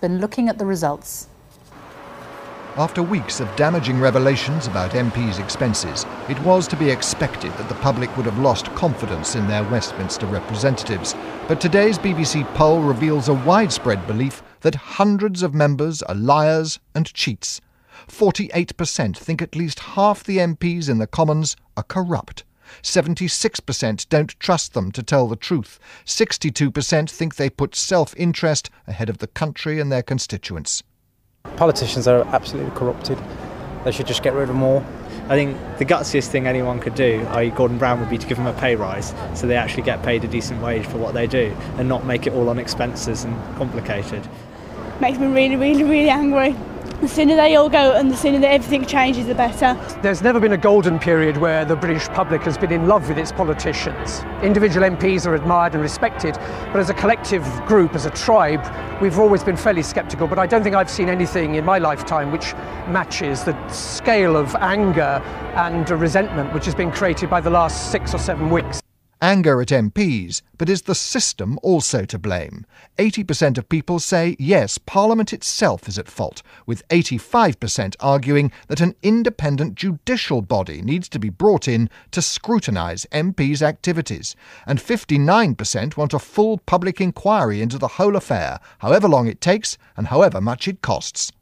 been looking at the results. After weeks of damaging revelations about MPs' expenses, it was to be expected that the public would have lost confidence in their Westminster representatives. But today's BBC poll reveals a widespread belief that hundreds of members are liars and cheats. 48% think at least half the MPs in the Commons are corrupt. 76% don't trust them to tell the truth. 62% think they put self-interest ahead of the country and their constituents. Politicians are absolutely corrupted. They should just get rid of them all. I think the gutsiest thing anyone could do, i.e. Gordon Brown, would be to give them a pay rise so they actually get paid a decent wage for what they do and not make it all on expenses and complicated. Makes me really, really, really angry. The sooner they all go and the sooner that everything changes, the better. There's never been a golden period where the British public has been in love with its politicians. Individual MPs are admired and respected, but as a collective group, as a tribe, we've always been fairly sceptical. But I don't think I've seen anything in my lifetime which matches the scale of anger and resentment which has been created by the last 6 or 7 weeks. Anger at MPs, but is the system also to blame? 80% of people say yes, Parliament itself is at fault, with 85% arguing that an independent judicial body needs to be brought in to scrutinise MPs' activities. And 59% want a full public inquiry into the whole affair, however long it takes and however much it costs.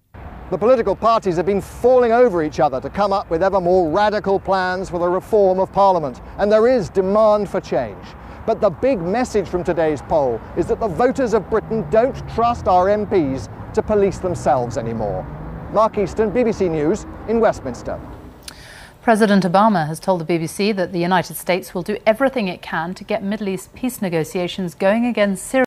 The political parties have been falling over each other to come up with ever more radical plans for the reform of Parliament, and there is demand for change. But the big message from today's poll is that the voters of Britain don't trust our MPs to police themselves anymore. Mark Easton, BBC News in Westminster. President Obama has told the BBC that the United States will do everything it can to get Middle East peace negotiations going against Syria.